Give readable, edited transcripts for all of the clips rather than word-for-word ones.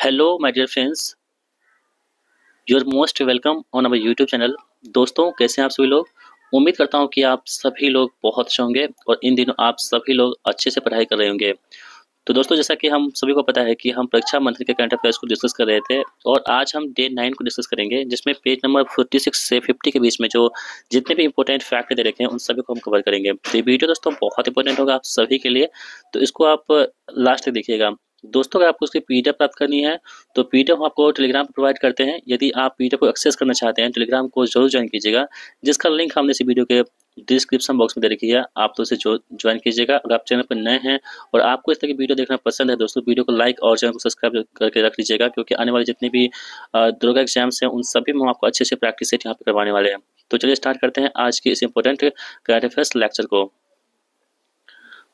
Hello my dear friends, you are most welcome on our YouTube channel. दोस्तों, कैसे हैं आप सभी लोग। उम्मीद करता हूं कि आप सभी लोग बहुत अच्छे होंगे और इन दिनों आप सभी लोग अच्छे से पढ़ाई कर रहे होंगे। तो दोस्तों, जैसा कि हम सभी को पता है कि हम परीक्षा मंथली के करंट अफेयर्स को डिस्कस कर रहे थे और आज हम डे 9 को डिस्कस करेंगे, जिसमें पेज नंबर 46 से 50 के बीच में जो जितने भी इंपॉर्टेंट फैक्ट दे रखे हैं उन सभी को हम कवर करेंगे। तो ये वीडियो दोस्तों बहुत इंपॉर्टेंट होगा आप सभी के लिए, तो इसको आप लास्ट तक देखिएगा। दोस्तों, अगर आपको उसकी पीडीएफ प्राप्त करनी है तो पीडीएफ हम आपको टेलीग्राम पर प्रोवाइड करते हैं। यदि आप पीडीएफ को एक्सेस करना चाहते हैं टेलीग्राम को जरूर ज्वाइन कीजिएगा, जिसका लिंक हमने इस वीडियो के डिस्क्रिप्शन बॉक्स में दे रखी है। आप तो उसे ज्वाइन कीजिएगा। अगर आप चैनल पर नए हैं और आपको इस तरह की वीडियो देखना पसंद है दोस्तों, वीडियो को लाइक और चैनल को सब्सक्राइब करके रख लीजिएगा, क्योंकि आने वाले जितने भी दरोगा एग्जाम्स हैं उन सभी में हम आपको अच्छे से प्रैक्टिस सेट यहाँ पे करवाने वाले हैं। तो चलिए स्टार्ट करते हैं आज के इस इंपॉर्टेंट करंट अफेयर्स लेक्चर को।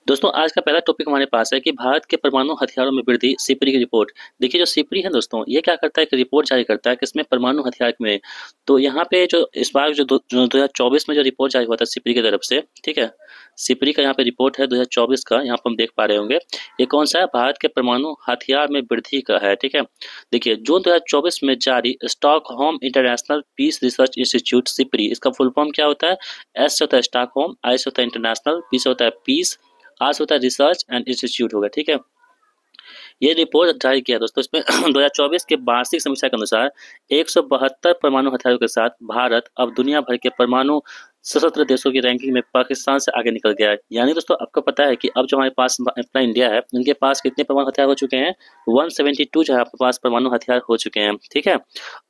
दोस्तों, आज का पहला टॉपिक हमारे पास है कि भारत के परमाणु हथियारों में वृद्धि, सिपरी की रिपोर्ट। देखिए, जो सिपरी है दोस्तों, ये क्या करता है कि रिपोर्ट जारी करता है किसमें, परमाणु हथियार में। तो यहाँ पे जो इस बार जो 2024 में जो रिपोर्ट जारी हुआ था सिपरी की तरफ से, ठीक है, सिपरी का यहाँ पे रिपोर्ट है 2024 का, यहाँ पर हम देख पा रहे होंगे। ये कौन सा है, भारत के परमाणु हथियार में वृद्धि का है। ठीक है, देखिए, जून 2024 में जारी Stockholm International Peace Research Institute SIPRI, इसका फुल फॉर्म क्या होता है। एस से होता है स्टॉकहोम, आई से होता है इंटरनेशनल, पी से होता है पीस, आज होता है रिसर्च एंड इंस्टीट्यूट होगा। ठीक है, ये रिपोर्ट जारी किया दोस्तों। इसमें 2024 के वार्षिक समीक्षा के अनुसार 172 परमाणु हथियारों के साथ भारत अब दुनिया भर के परमाणु सशस्त्र देशों की रैंकिंग में पाकिस्तान से आगे निकल गया है। यानी दोस्तों, आपको पता है कि अब जो हमारे पास अपना इंडिया है, उनके पास कितने परमाणु हथियार हो चुके हैं, 172 जो है आपके पास परमाणु हथियार हो चुके हैं। ठीक है,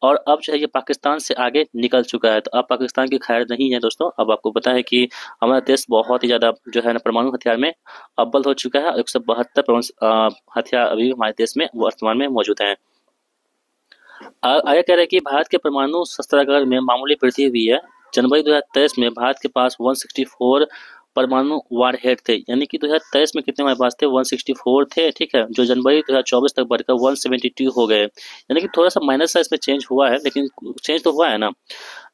और अब जो है ये पाकिस्तान से आगे निकल चुका है। तो अब पाकिस्तान की खैर नहीं है दोस्तों। अब आपको पता है कि हमारा देश बहुत ही ज्यादा जो है ना परमाणु हथियार में अव्वल हो चुका है। 172 परमाणु हथियार अभी हमारे देश में वर्तमान में मौजूद हैं। आगे कह रहे हैं कि भारत के परमाणु शस्त्रागार में मामूली वृद्धि हुई है। जनवरी 2023 में भारत के पास 164 परमाणु वारहेड थे। यानी कि 2023 में कितने हमारे पास थे, 164 थे। ठीक है, जो जनवरी 2024 तक बढ़कर 172 हो गए। यानी कि थोड़ा सा माइनस सा इसमें चेंज हुआ है, लेकिन चेंज तो हुआ है ना।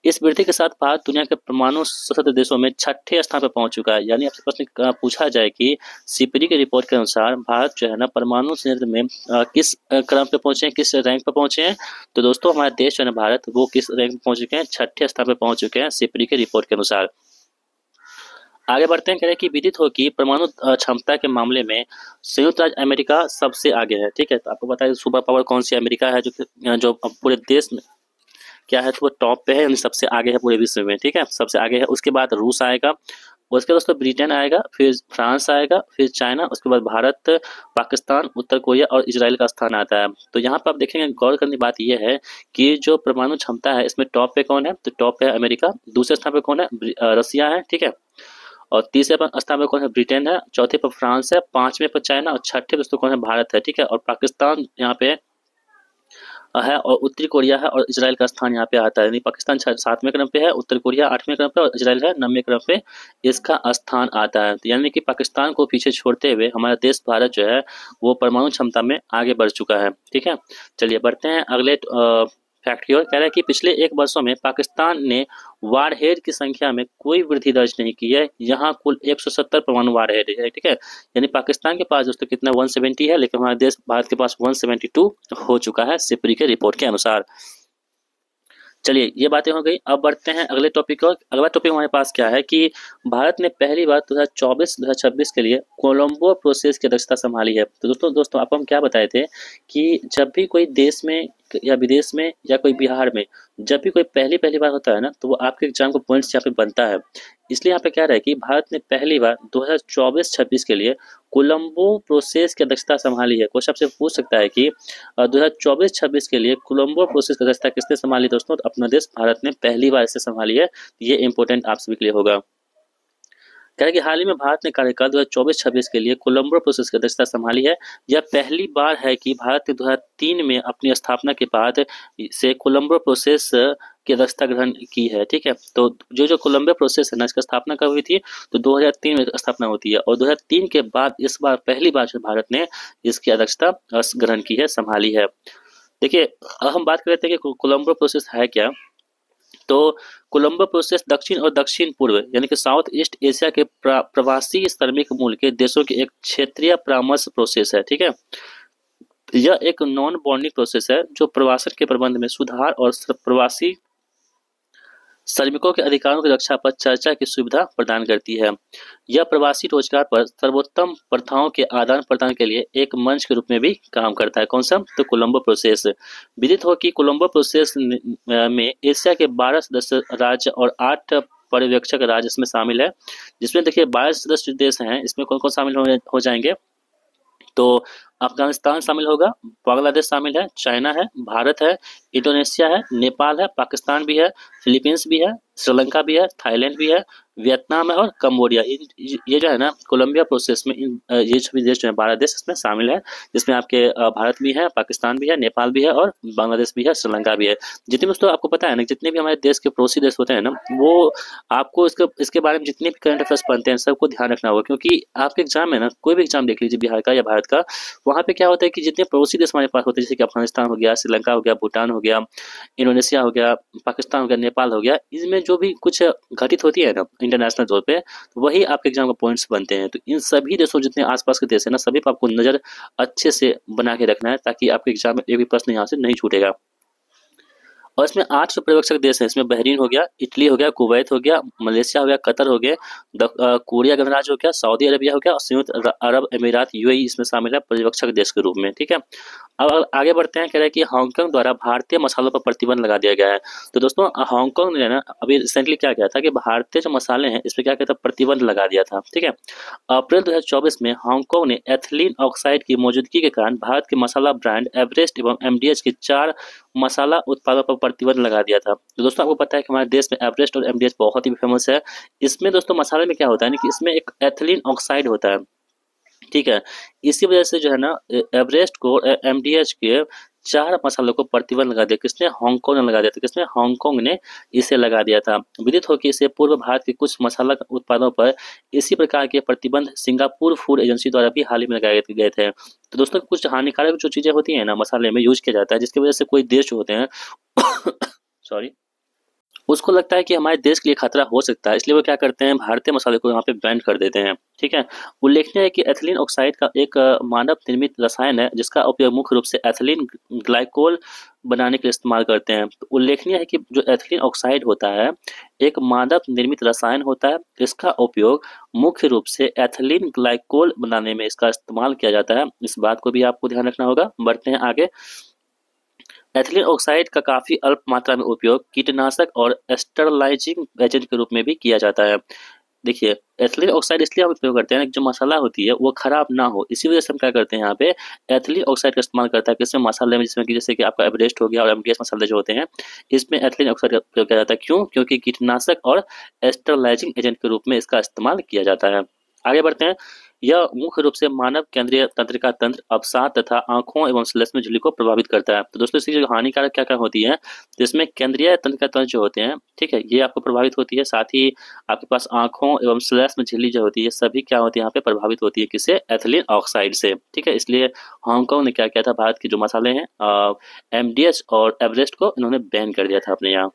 इस वृद्धि के साथ भारत दुनिया के परमाणु सशस्त्र देशों में 6ठे स्थान पर पहुंच चुका है। यानी आपसे प्रश्न पूछा जाए कि सिपरी की रिपोर्ट के अनुसार भारत जो है ना परमाणु संयंत्र में किस क्रम पे पहुंचे हैं, किस रैंक पर पहुंचे हैं। तो दोस्तों, हमारा देश जो है ना भारत, वो किस रैंक पर पहुंच चुके हैं, 6ठे स्थान पर पहुंच चुके हैं सिपरी की रिपोर्ट के अनुसार। आगे बढ़ते हैं, कह रहे हैं कि विदित हो कि परमाणु क्षमता के मामले में संयुक्त राज्य अमेरिका सबसे आगे है। ठीक है, तो आपको पता है सुपर पावर कौन सी, अमेरिका है, जो पूरे देश में क्या है, तो वो टॉप पे है, यानी सबसे आगे है पूरे विश्व में। ठीक है, सबसे आगे है। उसके बाद रूस आएगा, उसके बाद दोस्तों ब्रिटेन आएगा, फिर फ्रांस आएगा, फिर चाइना, उसके बाद भारत, पाकिस्तान, उत्तर कोरिया और इजराइल का स्थान आता है। तो यहाँ पर आप देखेंगे, गौर करने की बात यह है कि जो परमाणु क्षमता है इसमें टॉप पे कौन है, तो टॉप पे है अमेरिका, दूसरे स्थान पे कौन है, रसिया है। ठीक है, और तीसरे स्थान पे कौन है, ब्रिटेन है, चौथे पर फ्रांस है, पांचवें पर चाइना और छठे दोस्तों कौन है, भारत है। ठीक है, और पाकिस्तान यहाँ पे है, और उत्तरी कोरिया है, और इजराइल का स्थान यहाँ पे आता है। यानी पाकिस्तान 7वें क्रम पे है, उत्तर कोरिया 8वें क्रम पे और इजराइल है 9वें क्रम पे इसका स्थान आता है। तो यानी कि पाकिस्तान को पीछे छोड़ते हुए हमारा देश भारत जो है वो परमाणु क्षमता में आगे बढ़ चुका है। ठीक है, चलिए बढ़ते हैं अगले फैक्ट की ओर। कह रहा है कि पिछले 1 वर्षों में पाकिस्तान ने वारहेड की संख्या में कोई वृद्धि दर्ज नहीं की है। यहाँ कुल 170 परमाणु वारहेड है। ठीक है, यानी पाकिस्तान के पास दोस्तों कितना 170 है, लेकिन हमारे देश भारत के पास 172 हो चुका है सिपरी के रिपोर्ट के अनुसार। चलिए, ये बातें हो गई। अब बढ़ते हैं अगले टॉपिक और। अगला टॉपिक हमारे पास क्या है कि भारत ने पहली बार 2024-2026 के लिए कोलंबो प्रोसेस की अध्यक्षता संभाली है। तो दोस्तों आपको हम क्या बताए थे कि जब भी कोई देश में या विदेश में या कोई बिहार में जब भी कोई पहली बार होता है ना, तो वो आपके एग्जाम को पॉइंट्स यहाँ पे बनता है। इसलिए यहाँ पे क्या रहा है कि भारत ने पहली बार 2024-26 के लिए कोलंबो प्रोसेस की अध्यक्षता संभाली है। क्वेश्चन आपसे पूछ सकता है कि 2024-26 के लिए कोलंबो प्रोसेस की अध्यक्षता किसने संभाली दोस्तों, तो अपना देश भारत ने पहली बार इसे संभाली है। ये इंपॉर्टेंट आप सभी के लिए होगा। कह रहे कि हाल ही में भारत ने कार्यकाल 2024-26 के लिए कोलंबो प्रोसेस की अध्यक्षता संभाली है। यह पहली बार है कि भारत ने 2003 में अपनी स्थापना के बाद से कोलंबो प्रोसेस की अध्यक्षता ग्रहण की है। ठीक है, तो जो कोलंबो प्रोसेस है ना, इसकी स्थापना कब हुई थी, तो 2003 में स्थापना होती है, और 2003 के बाद इस बार पहली बार भारत ने इसकी अध्यक्षता ग्रहण की है, संभाली है। देखिए, हम बात कर रहे थे कि कोलंबो प्रोसेस है क्या। तो कोलंबो प्रोसेस दक्षिण और दक्षिण पूर्व यानी कि साउथ ईस्ट एशिया के प्रवासी श्रमिक मूल के देशों की एक क्षेत्रीय परामर्श प्रोसेस है। ठीक है, यह एक नॉन बॉन्डिंग प्रोसेस है जो प्रवासन के प्रबंध में सुधार और प्रवासी श्रमिकों के अधिकारों की रक्षा पर चर्चा की सुविधा प्रदान करती है। यह प्रवासी रोजगार पर सर्वोत्तम प्रथाओं के आदान प्रदान के लिए एक मंच के रूप में भी काम करता है। कौन सा? तो कोलंबो प्रोसेस। विदित हो कि कोलंबो प्रोसेस में एशिया के 12 सदस्य राज्य और 8 पर्यवेक्षक राज्य इसमें शामिल है, जिसमें देखिए 22 सदस्य देश हैं, इसमें कौन कौन शामिल हो जाएंगे? तो अफगानिस्तान शामिल होगा, बांग्लादेश शामिल है, चाइना है, भारत है, इंडोनेशिया है, नेपाल है, पाकिस्तान भी है, फिलीपींस भी है, श्रीलंका भी है, थाईलैंड भी है, वियतनाम है और कम्बोडिया। ये जो है ना कोलंबिया प्रोसेस में ये सभी देश जो है 12 देश इसमें शामिल है, जिसमें आपके भारत भी है, पाकिस्तान भी है, नेपाल भी है और बांग्लादेश भी है, श्रीलंका भी है। जितने दोस्तों आपको पता है ना, जितने भी हमारे देश के पड़ोसी देश होते हैं ना, वो आपको इसके बारे में जितने भी करंट अफेयर्स पढ़ते हैं सबको ध्यान रखना होगा, क्योंकि आपके एग्जाम में ना कोई भी एग्जाम देख लीजिए बिहार का या भारत का, वहाँ पे क्या होता है कि जितने पड़ोसी देश हमारे पास होते हैं, जैसे कि अफगानिस्तान हो गया, श्रीलंका हो गया, भूटान हो गया, इंडोनेशिया हो गया, पाकिस्तान हो गया, नेपाल हो गया, इसमें जो भी कुछ घटित होती है ना इंटरनेशनल तौर पे, तो वही आपके एग्जाम का पॉइंट्स बनते हैं। तो इन सभी देशों जितने आसपास के देश है ना, सभी पर आपको नजर अच्छे से बना के रखना है, ताकि आपके एग्जाम में एक भी प्रश्न यहाँ से नहीं छूटेगा। और इसमें 8 पर्यवेक्षक देश हैं। इसमें बहरीन हो गया, इटली हो गया, कुवैत हो गया, मलेशिया हो गया, कतर हो गया, कोरिया गणराज्य हो गया, सऊदी अरबिया हो गया और संयुक्त अरब अमीरात यूएई इसमें शामिल है पर्यवेक्षक देश के रूप में। ठीक है, अब आगे बढ़ते हैं। कह रहे हैं कि हांगकांग द्वारा भारतीय मसालों पर प्रतिबंध लगा दिया गया है। तो दोस्तों हांगकांग ने ना अभी रिसेंटली क्या किया था कि भारतीय जो मसाले हैं इस पर क्या किया था, प्रतिबंध लगा दिया था। ठीक है, अप्रैल 2024 में हांगकांग ने एथिलीन ऑक्साइड की मौजूदगी के कारण भारत के मसाला ब्रांड एवरेस्ट एवं एमडीएच के 4 मसाला उत्पादों पर प्रतिबंध लगा दिया था। तो दोस्तों आपको पता है कि हमारे देश में एवरेस्ट और एमडीएच बहुत ही फेमस है। इसमें दोस्तों मसाले में क्या होता है ना कि इसमें एक एथिलीन ऑक्साइड होता है। ठीक है, इसी वजह से जो है ना एवरेस्ट को एमडीएच के 4 मसालों को प्रतिबंध लगा दिया। किसने? हांगकांग ने लगा दिया था। किसने? हांगकांग ने इसे लगा दिया था। विदित हो कि इससे पूर्व भारत के कुछ मसाला उत्पादों पर इसी प्रकार के प्रतिबंध सिंगापुर फूड एजेंसी द्वारा भी हाल ही में लगाए गए थे। तो दोस्तों कुछ हानिकारक जो चीजें होती है ना मसाले में यूज किया जाता है, जिसकी वजह से कोई देश जो होते हैं सॉरी, उसको लगता है कि हमारे देश के लिए खतरा हो सकता है, इसलिए वो क्या करते हैं, भारतीय मसाले को यहाँ पे बैन कर देते हैं। ठीक है, उल्लेखनीय है कि एथिलीन ऑक्साइड का एक मानव निर्मित रसायन है, जिसका उपयोग मुख्य रूप से एथिलीन ग्लाइकोल बनाने के लिए इस्तेमाल करते हैं। तो उल्लेखनीय है कि जो एथिलीन ऑक्साइड होता है एक मानव निर्मित रसायन होता है, इसका उपयोग मुख्य रूप से एथिलीन ग्लाइकोल बनाने में इसका इस्तेमाल किया जाता है। इस बात को भी आपको ध्यान रखना होगा। बढ़ते हैं आगे। एथिलीन ऑक्साइड का काफी अल्प मात्रा में उपयोग कीटनाशक और स्टरलाइजिंग एजेंट के रूप में भी किया जाता है। देखिए एथिलीन ऑक्साइड इसलिए हम उपयोग करते हैं, जो मसाला होती है वो खराब ना हो, इसी वजह से हम क्या करते हैं यहाँ पे एथिलीन ऑक्साइड का इस्तेमाल करता है। किसमें? मसाले में, जिसमें कि जैसे कि आपका एवरेस्ट हो गया और एमडीएच मसाले जो होते हैं इसमें एथिलीन ऑक्साइड का उपयोग किया जाता है। क्यों? क्योंकि कीटनाशक और स्टरलाइजिंग एजेंट के रूप में इसका इस्तेमाल किया जाता है। आगे बढ़ते हैं। यह मुख्य रूप से मानव केंद्रीय तंत्रिका तंत्र, अवसाद तथा आंखों एवं श्लेष्म झिल्ली को प्रभावित करता है। तो दोस्तों इसकी जो हानिकारक क्या क्या होती है, जिसमें केंद्रीय तंत्रिका तंत्र जो होते हैं, ठीक है, ये आपको प्रभावित होती है। साथ ही आपके पास आंखों एवं श्लेष्म झिल्ली जो होती है सभी क्या होती है यहाँ पे प्रभावित होती है। किससे? एथिलीन ऑक्साइड से। ठीक है, इसलिए हांगकांग ने क्या किया था, भारत के जो मसाले हैं एमडीएच और एवरेस्ट को इन्होंने बैन कर दिया था अपने यहाँ।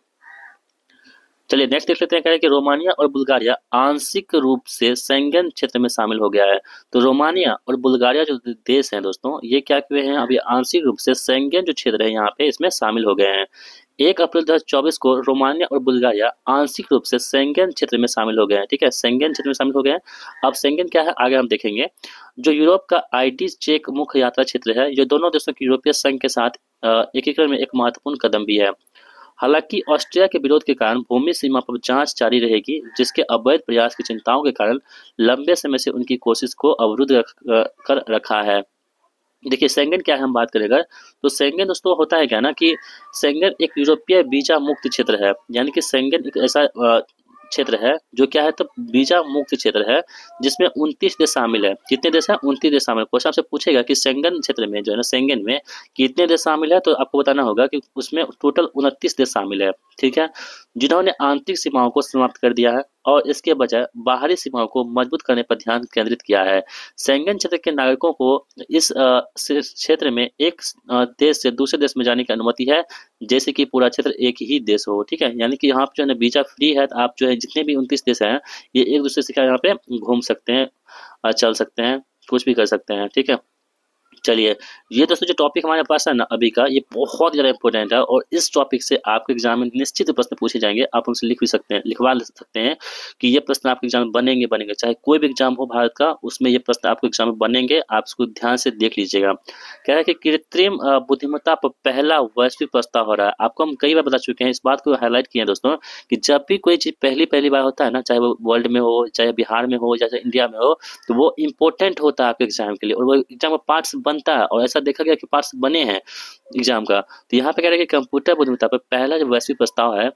चलिए नेक्स्ट देख लेते हैं। कह रहे हैं कि रोमानिया और बुल्गारिया आंशिक रूप से शेंगेन क्षेत्र में शामिल हो गया है। तो रोमानिया और बुल्गारिया जो देश हैं दोस्तों, ये क्या हुए हैं, अभी आंशिक रूप से शेंगेन जो क्षेत्र है यहाँ पे इसमें शामिल हो गए हैं। 1 अप्रैल 2024 को रोमानिया और बुल्गारिया आंशिक रूप से शेंगेन क्षेत्र में शामिल हो गए हैं। ठीक है, शेंगेन क्षेत्र में शामिल हो गए हैं। अब शेंगेन क्या है आगे हम देखेंगे। जो यूरोप का आईटी चेक मुख्य यात्रा क्षेत्र है, ये दोनों देशों के यूरोपीय संघ के साथ एकीकरण में एक महत्वपूर्ण कदम भी है। हालांकि ऑस्ट्रिया के विरोध के कारण भूमि सीमा पर जांच जारी रहेगी, जिसके अवैध प्रयास की चिंताओं के कारण लंबे समय से उनकी कोशिश को अवरुद्ध कर रखा है। देखिए शेंगेन क्या है हम बात करेंगे, तो शेंगेन दोस्तों होता है क्या ना कि शेंगेन एक यूरोपीय वीजा मुक्त क्षेत्र है। यानी कि शेंगेन एक ऐसा क्षेत्र है जो क्या है, तो वीजा मुक्त क्षेत्र है, जिसमें 29 देश शामिल है। कितने देश हैं? 29 देश शामिल। क्वेश्चन आपसे पूछेगा कि शेंगेन क्षेत्र में जो है ना, शेंगेन में कितने देश शामिल है, तो आपको बताना होगा कि उसमें टोटल 29 देश शामिल है। ठीक है, जिन्होंने आंतरिक सीमाओं को समाप्त कर दिया है और इसके बजाय बाहरी सीमाओं को मजबूत करने पर ध्यान केंद्रित किया है। शेंगेन क्षेत्र के नागरिकों को इस क्षेत्र में एक देश से दूसरे देश में जाने की अनुमति है, जैसे कि पूरा क्षेत्र एक ही देश हो। ठीक है, यानी कि यहाँ पे जो है ना वीजा फ्री है, तो आप जो है जितने भी 29 देश हैं ये एक दूसरे से क्या यहाँ पे घूम सकते हैं, चल सकते हैं, कुछ भी कर सकते हैं। ठीक है, चलिए, ये दोस्तों जो टॉपिक हमारे पास है ना अभी का, ये बहुत ज़्यादा इंपॉर्टेंट है और इस टॉपिक से आपके एग्जाम में निश्चित प्रश्न पूछे जाएंगे। आप उनसे लिख भी सकते हैं, लिखवा ले सकते हैं कि ये प्रश्न आपके एग्जाम में बनेंगे बनेंगे, चाहे कोई भी एग्जाम हो भारत का, उसमें ये प्रश्न आपके एग्जाम में बनेंगे। आप इसको ध्यान से देख लीजिएगा। कह रहा है कि कृत्रिम बुद्धिमत्ता पर पहला वैश्विक प्रस्ताव हो रहा है। आपको हम कई बार बता चुके हैं, इस बात को हाईलाइट किए हैं दोस्तों, कि जब भी कोई चीज़ पहली पहली बार होता है ना, चाहे वो वर्ल्ड में हो, चाहे बिहार में हो, चाहे इंडिया में हो, तो वो इम्पोर्टेंट होता है आपके एग्जाम के लिए और वो एग्जाम का पार्ट्स बनता है और ऐसा देखा गया कि पार्ट्स बने हैं एग्जाम का। तो यहाँ पे कह रहे हैं कि कंप्यूटर बुद्धिमत्ता पर पहला जो वैश्विक प्रस्ताव है,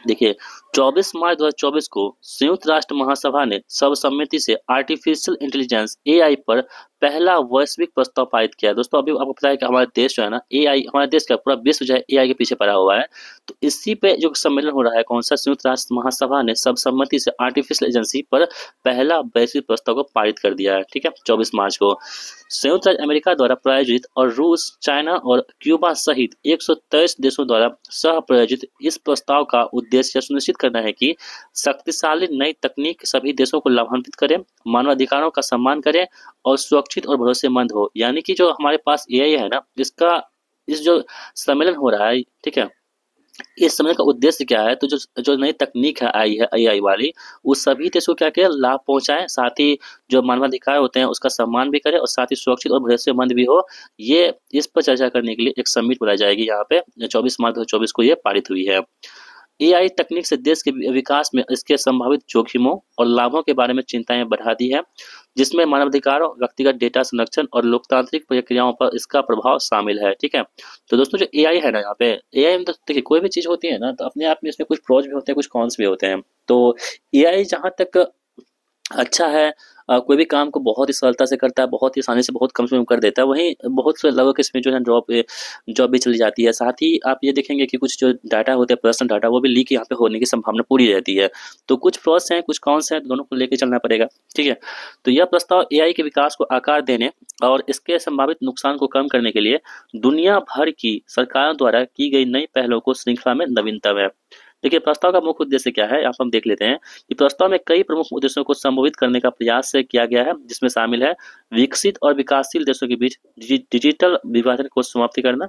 देखिए 24 मार्च 2024 को संयुक्त राष्ट्र महासभा ने सर्वसम्मति से आर्टिफिशियल इंटेलिजेंस एआई पर पहला वैश्विक प्रस्ताव पारित किया। दोस्तों अभी आपको पता है कि हमारा देश जो है ना, एआई, हमारा देश का पूरा विश्व जो है एआई के पीछे पड़ा हुआ है। तो इसी पे जो सम्मेलन हो रहा है, कौन सा, संयुक्त राष्ट्र महासभा ने सर्वसम्मति से आर्टिफिशियल एजेंसी पर पहला वैश्विक प्रस्ताव को पारित कर दिया है। ठीक है, 24 मार्च को संयुक्त राज्य अमेरिका द्वारा प्रायोजित और रूस, चाइना और क्यूबा सहित 123 देशों द्वारा सह प्रायोजित इस प्रस्ताव का उद्देश्य सुनिश्चित करना है कि शक्तिशाली नई तकनीक सभी देशों को लाभान्वित करे, मानवाधिकारों का सम्मान करे और सुरक्षित और भरोसेमंद हो। यानी कि जो हमारे पास एआई है ना, इसका इस जो सम्मेलन हो रहा है, ठीक है, इस सम्मेलन का उद्देश्य क्या है, तो जो जो नई तकनीक है आई है एआई वाली, वो सभी देशों को क्या क्या लाभ पहुंचाए, साथ ही जो मानवाधिकार होते हैं उसका सम्मान भी करे और साथ ही सुरक्षित और भरोसेमंद भी हो। ये इस पर चर्चा करने के लिए एक समिट बुलाई जाएगी। यहाँ पे 24 मार्च 2024 को ये पारित हुई है। एआई तकनीक से देश के विकास में इसके संभावित जोखिमों और लाभों के बारे में चिंताएं बढ़ा दी है, जिसमें मानवाधिकारों, व्यक्तिगत डेटा संरक्षण और लोकतांत्रिक प्रक्रियाओं पर इसका प्रभाव शामिल है। ठीक है, तो दोस्तों जो एआई है ना, यहाँ पे एआई में तो देखिए कोई भी चीज होती है ना, तो अपने आप में इसमें कुछ प्रोज भी होते हैं, कुछ कॉन्स भी होते हैं। तो एआई जहाँ तक अच्छा है, कोई भी काम को बहुत ही सरलता से करता है, बहुत ही आसानी से, बहुत कम समय में कर देता है। वहीं बहुत से लोगों के इसमें जो है जॉब भी चली जाती है। साथ ही आप ये देखेंगे कि कुछ जो डाटा होते हैं, पर्सनल डाटा, वो भी लीक यहाँ पे होने की संभावना पूरी रहती है। तो कुछ प्रोस हैं, कुछ कॉन्स हैं, दोनों को लेकर चलना पड़ेगा। ठीक है, तो यह प्रस्ताव एआई के विकास को आकार देने और इसके संभावित नुकसान को कम करने के लिए दुनिया भर की सरकारों द्वारा की गई नई पहलों को श्रृंखला में नवीनतम है। देखिए प्रस्ताव का मुख्य उद्देश्य क्या है, आप हम देख लेते हैं कि प्रस्ताव में कई प्रमुख उद्देश्यों को संबोधित करने का प्रयास किया गया है, जिसमें शामिल है विकसित और विकासशील देशों के बीच डिजिटल विभाजन को समाप्त करना,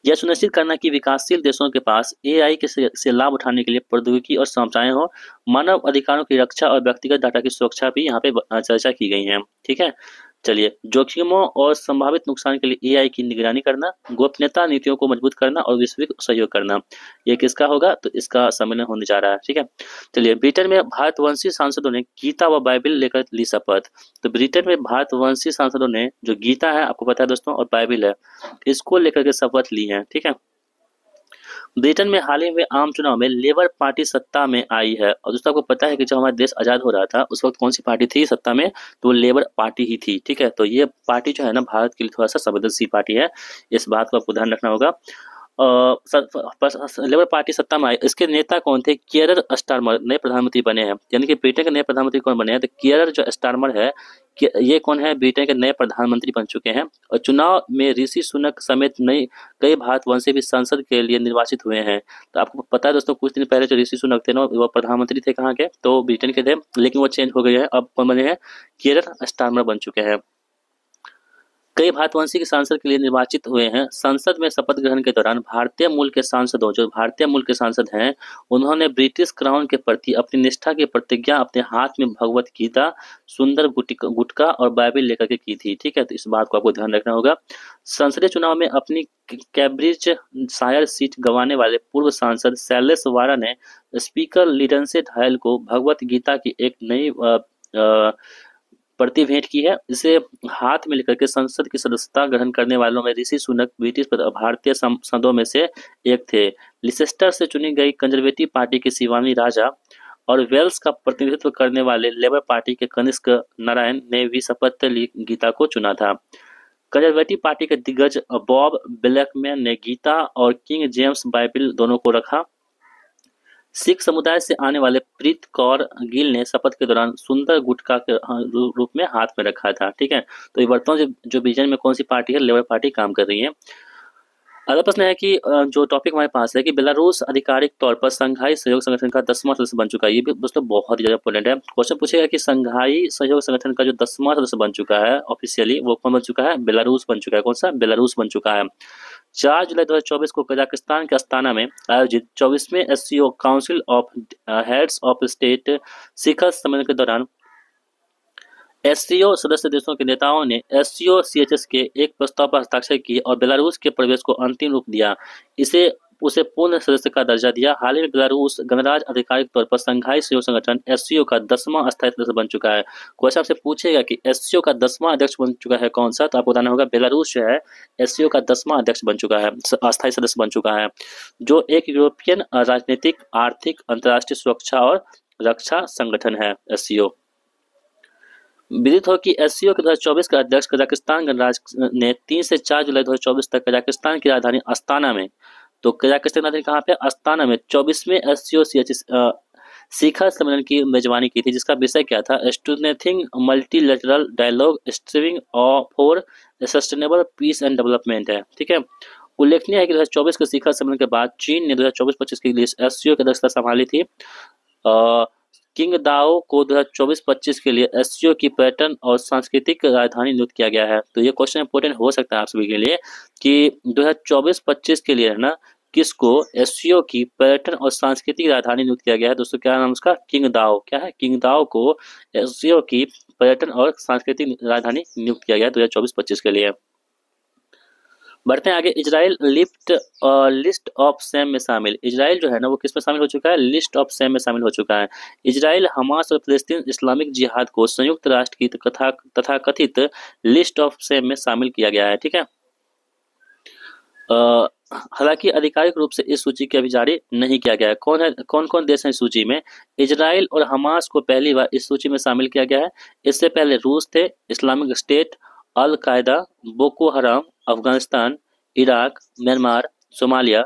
यह सुनिश्चित करना कि विकासशील देशों के पास एआई के से लाभ उठाने के लिए प्रौद्योगिकी और क्षमताएं हो, मानव अधिकारों की रक्षा और व्यक्तिगत डाटा की सुरक्षा भी यहाँ पे चर्चा की गई है। ठीक है, चलिए, जोखिमों और संभावित नुकसान के लिए एआई की निगरानी करना, गोपनीयता नीतियों को मजबूत करना और वैश्विक सहयोग करना, ये किसका होगा, तो इसका सम्मेलन होने जा रहा है। ठीक है, चलिए, ब्रिटेन में भारतवंशी सांसदों ने गीता व बाइबिल लेकर ली शपथ। तो ब्रिटेन में भारतवंशी सांसदों ने जो गीता है, आपको पता है दोस्तों, और बाइबिल है, इसको लेकर के शपथ ली है। ठीक है, ब्रिटेन में हाल ही में आम चुनाव में लेबर पार्टी सत्ता में आई है। और दोस्तों आपको पता है कि जब हमारा देश आजाद हो रहा था, उस वक्त कौन सी पार्टी थी सत्ता में, तो वो लेबर पार्टी ही थी। ठीक है, तो ये पार्टी जो है ना, भारत के लिए थोड़ा सा संवेदनशील पार्टी है, इस बात को आपको ध्यान रखना होगा। लेबर पार्टी सत्ता में आई, इसके नेता कौन थे, कियर स्टारमर नए प्रधानमंत्री बने हैं। यानी कि ब्रिटेन के नए प्रधानमंत्री कौन बने हैं, तो कियर जो स्टारमर है, ये कौन है, ब्रिटेन के नए प्रधानमंत्री बन चुके हैं। और चुनाव में ऋषि सुनक समेत कई भारतवंशी भी संसद के लिए निर्वाचित हुए हैं। तो आपको पता है दोस्तों, कुछ दिन पहले जो ऋषि सुनक थे ना, वो प्रधानमंत्री थे कहाँ के, तो ब्रिटेन के थे, लेकिन वो चेंज हो गए हैं, अब कौन बने हैं, कियर स्टारमर बन चुके हैं। कई भारतवंशी के सांसद के लिए निर्वाचित हुए हैं। संसद में शपथ ग्रहण के दौरान भारतीय मूल के सांसदों, जो भारतीय मूल के सांसद हैं, उन्होंने ब्रिटिश क्राउन के प्रति अपनी निष्ठा की प्रतिज्ञा अपने हाथ में भगवत गीता, सुंदर गुटका और बाइबिल लेकर के की थी। ठीक है, तो इस बात को आपको ध्यान रखना होगा। संसदीय चुनाव में अपनी कैम्ब्रिज शायर सीट गंवाने वाले पूर्व सांसद शैलेश वारा ने स्पीकर लिंडसे ढायल को भगवत गीता की एक नई प्रति भेंट की है। इसे हाथ में लेकर के संसद की सदस्यता ग्रहण करने वालों में ऋषि सुनक ब्रिटिश भारतीय सांसदों में से एक थे। लिसेस्टर से चुनी गई कंजर्वेटिव पार्टी के शिवानी राजा और वेल्स का प्रतिनिधित्व करने वाले लेबर पार्टी के कनिष्क नारायण ने भी शपथ ली गीता को चुना था। कंजर्वेटिव पार्टी के दिग्गज बॉब ब्लैकमैन ने गीता और किंग जेम्स बाइबिल दोनों को रखा। सिख समुदाय से आने वाले प्रीत कौर गिल ने शपथ के दौरान सुंदर गुटका के रूप में हाथ में रखा था। ठीक है, तो ये वर्तमान जो ब्रिटेन में कौन सी पार्टी है, लेबर पार्टी काम कर रही है। अगला प्रश्न है कि जो टॉपिक हमारे पास है कि बेलारूस आधिकारिक तौर पर संघाई सहयोग संगठन का 10वां सदस्य बन चुका है। ये भी दोस्तों बहुत ही ज्यादा इंपॉर्टेंट है। क्वेश्चन पूछेगा कि संघाई सहयोग संगठन का जो 10वां सदस्य बन चुका है ऑफिशियली, वो कौन बन चुका है? बेलारूस बन चुका है। कौन सा? बेलारूस बन चुका है। 4 जुलाई 2024 को कजाकिस्तान के अस्ताना में आयोजित 24वें SCO council of heads of state शिखर सम्मेलन के दौरान एससीओ सदस्य देशों के नेताओं ने एससीओ सीएचएस के एक प्रस्ताव पर हस्ताक्षर किए और बेलारूस के प्रवेश को अंतिम रूप दिया। इसे उसे पूर्ण सदस्य का दर्जा दिया। हाल ही में बेलारूस गणराज्य आधिकारिक तौर पर संघाई सहयोग संगठन एससीओ का 10वां अस्थायी सदस्य बन चुका है। क्वेश्चन आपसे पूछेगा कि एससीओ का 10वां अध्यक्ष बन चुका है कौन सा, तो आपको बताना होगा बेलारूस जो है एससीओ का 10वां अध्यक्ष बन चुका है, अस्थायी सदस्य बन चुका है, जो एक यूरोपियन राजनीतिक, आर्थिक, अंतर्राष्ट्रीय सुरक्षा और रक्षा संगठन है एससीओ। विदित हो कि एससीओ के 2024 का अध्यक्ष कजाकिस्तान गणराज्य ने 3 से 4 जुलाई 2024 तक कजाकिस्तान की राजधानी अस्ताना में, तो कजाकिस्तान की राजधानी कहाँ पे? अस्ताना में 24वें एससीओ शिखर सम्मेलन की मेजबानी की थी, जिसका विषय क्या था? Strengthening multilateral dialogue striving for sustainable peace and development है। ठीक है। उल्लेखनीय है कि 2024 के शिखर सम्मेलन के बाद चीन ने 2024-25 के लिए एससीओ की अध्यक्षता संभाली थी। किंगदाओ को 2024-25 के लिए एससीओ की पर्यटन और सांस्कृतिक राजधानी नियुक्त किया गया है। तो ये क्वेश्चन इंपोर्टेंट हो सकता है आप सभी के लिए कि 2024-25 के लिए है ना, किसको एससीओ की पर्यटन और सांस्कृतिक राजधानी नियुक्त किया गया है? दोस्तों क्या नाम उसका? किंगदाओ। क्या है? किंगदाओ को एससीओ की पर्यटन और सांस्कृतिक राजधानी नियुक्त किया गया है 2024-25 के लिए। बढ़ते हैं आगे। इजराइल लिस्ट ऑफ सेम में शामिल। इजराइल जो है ना वो किस में शामिल हो चुका है? लिस्ट ऑफ सेम में शामिल हो चुका है। इजराइल हमास और फिलिस्तीन इस्लामिक जिहाद को संयुक्त राष्ट्र की तथाकथित लिस्ट ऑफ सेम में शामिल किया गया है। ठीक है। हालांकि आधिकारिक रूप से इस सूची की अभी जारी नहीं किया गया है। कौन कौन देश हैं इस सूची में? इजराइल और हमास को पहली बार इस सूची में शामिल किया गया है। इससे पहले रूस थे, इस्लामिक स्टेट, अल कायदा, बोको हराम, Afghanistan, Iraq, Myanmar, Somalia,